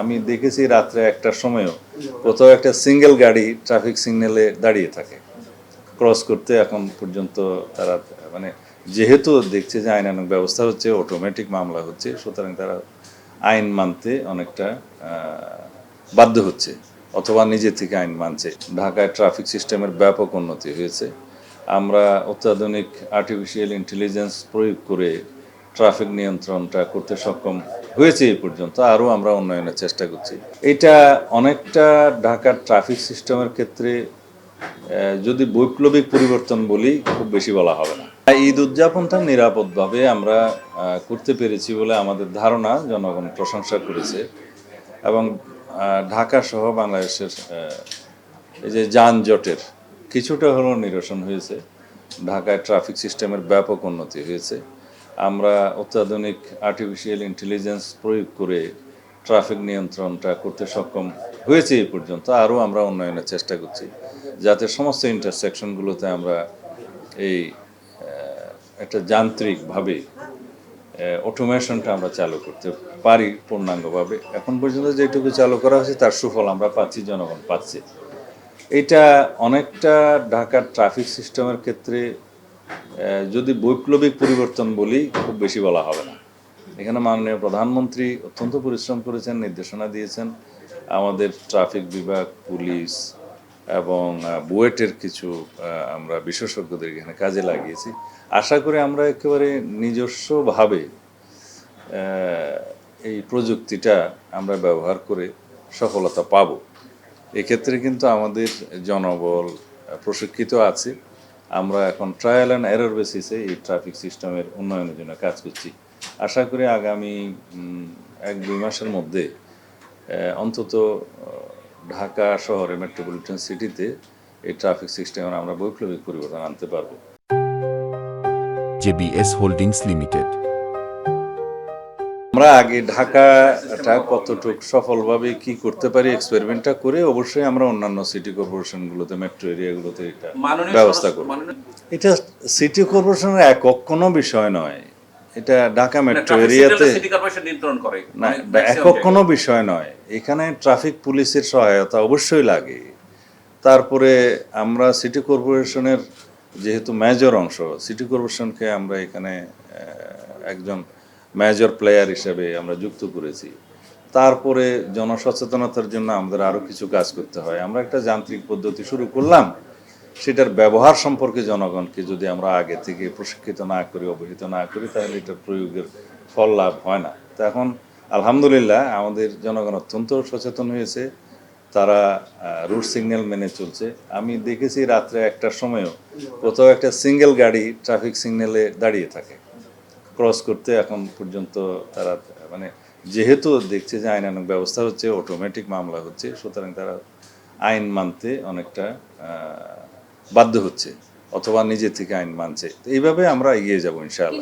আমি দেখেছি রাত্রে 1টার সময়ও কোথাও একটা সিঙ্গেল গাড়ি ট্রাফিক সিগন্যালে দাঁড়িয়ে থাকে ক্রস করতে। এখন পর্যন্ত তারা মানে যেহেতু দেখছে যে আইনানুগ ব্যবস্থা হচ্ছে, অটোমেটিক মামলা হচ্ছে, সুতরাং তারা আইন মানতে অনেকটা বাধ্য হচ্ছে অথবা নিজে থেকে আইন মানছে। ঢাকায় ট্রাফিক সিস্টেমের ব্যাপক উন্নতি হয়েছে। আমরা অত্যাধুনিক আর্টিফিশিয়াল ইন্টেলিজেন্স প্রয়োগ করে ট্রাফিক নিয়ন্ত্রণটা করতে সক্ষম হয়েছে এই পর্যন্ত, আরও আমরা উন্নয়নের চেষ্টা করছি। এটা অনেকটা ঢাকার ট্রাফিক সিস্টেমের ক্ষেত্রে যদি বৈপ্লবিক পরিবর্তন বলি খুব বেশি বলা হবে না। ঈদ উদযাপনটা নিরাপদভাবে আমরা করতে পেরেছি বলে আমাদের ধারণা, জনগণ প্রশংসা করেছে এবং ঢাকা সহ বাংলাদেশের এই যে যানজটের কিছুটা হলেও নিরসন হয়েছে। ঢাকায় ট্রাফিক সিস্টেমের ব্যাপক উন্নতি হয়েছে। আমরা অত্যাধুনিক আর্টিফিশিয়াল ইন্টেলিজেন্স প্রয়োগ করে ট্রাফিক নিয়ন্ত্রণটা করতে সক্ষম হয়েছে এই পর্যন্ত, আরও আমরা উন্নয়নের চেষ্টা করছি যাতে সমস্ত ইন্টারসেকশনগুলোতে আমরা এই একটা যান্ত্রিকভাবে অটোমেশনটা আমরা চালু করতে পারি পূর্ণাঙ্গভাবে। এখন পর্যন্ত যেটুকু চালু করা হয়েছে তার সুফল আমরা পাচ্ছি, জনগণ পাচ্ছে। এটা অনেকটা ঢাকার ট্রাফিক সিস্টেমের ক্ষেত্রে যদি বৈপ্লবিক পরিবর্তন বলি খুব বেশি বলা হবে না। এখানে মাননীয় প্রধানমন্ত্রী অত্যন্ত পরিশ্রম করেছেন, নির্দেশনা দিয়েছেন। আমাদের ট্রাফিক বিভাগ, পুলিশ এবং বুয়েটের কিছু আমরা বিশেষজ্ঞদের এখানে কাজে লাগিয়েছি। আশা করি আমরা একেবারে নিজস্বভাবে এই প্রযুক্তিটা আমরা ব্যবহার করে সফলতা পাব। এক্ষেত্রে কিন্তু আমাদের জনবল প্রশিক্ষিত আছে। আমরা এখন ট্রায়াল অ্যান্ড এরর বেসিসে এই ট্রাফিক সিস্টেমের উন্নয়নের জন্য কাজ করছি। আশা করি আগামী 1-2 মাসের মধ্যে অন্তত ঢাকা শহরে মেট্রোপলিটন সিটিতে এই ট্রাফিক সিস্টেমের আমরা বৈপ্লবিক পরিবর্তন আনতে পারব। JBS holdings limited. আমরা আগে ঢাকাটা কতটুকু সফলভাবে কি করতে পারি এক্সপেরিমেন্টটা করে অবশ্যই আমরা অন্যান্য সিটি কর্পোরেশনগুলোতে, মেট্রো এরিয়াগুলোতে এটা ব্যবস্থা করব। এটা সিটি কর্পোরেশনের একক কোনো বিষয় নয়, এটা ঢাকা মেট্রো এরিয়াতে না, একক কোনো বিষয় নয়। এখানে ট্রাফিক পুলিশের সহায়তা অবশ্যই লাগে। তারপরে আমরা সিটি কর্পোরেশনের যেহেতু মেজর অংশ, সিটি কর্পোরেশনকে আমরা এখানে একজন মেজর প্লেয়ার হিসেবে আমরা যুক্ত করেছি। তারপরে জনসচেতনতার জন্য আমাদের আরও কিছু কাজ করতে হয়। আমরা একটা যান্ত্রিক পদ্ধতি শুরু করলাম, সেটার ব্যবহার সম্পর্কে জনগণকে যদি আমরা আগে থেকে প্রশিক্ষিত না করি, অবহিত না করি, তাহলে এটার প্রয়োগের ফল লাভ হয় না। তো এখন আলহামদুলিল্লাহ আমাদের জনগণ অত্যন্ত সচেতন হয়েছে, তারা রুট সিগন্যাল মেনে চলছে। আমি দেখেছি রাত্রে 1টার সময়ও কোথাও একটা সিঙ্গেল গাড়ি ট্রাফিক সিগন্যালে দাঁড়িয়ে থাকে ক্রস করতে। এখন পর্যন্ত তারা মানে যেহেতু দেখছে যে আইনানুগ ব্যবস্থা হচ্ছে, অটোমেটিক মামলা হচ্ছে, সুতরাং তারা আইন মানতে অনেকটা বাধ্য হচ্ছে অথবা নিজে থেকে আইন মানছে। এইভাবে আমরা এগিয়ে যাব ইনশাআল্লাহ।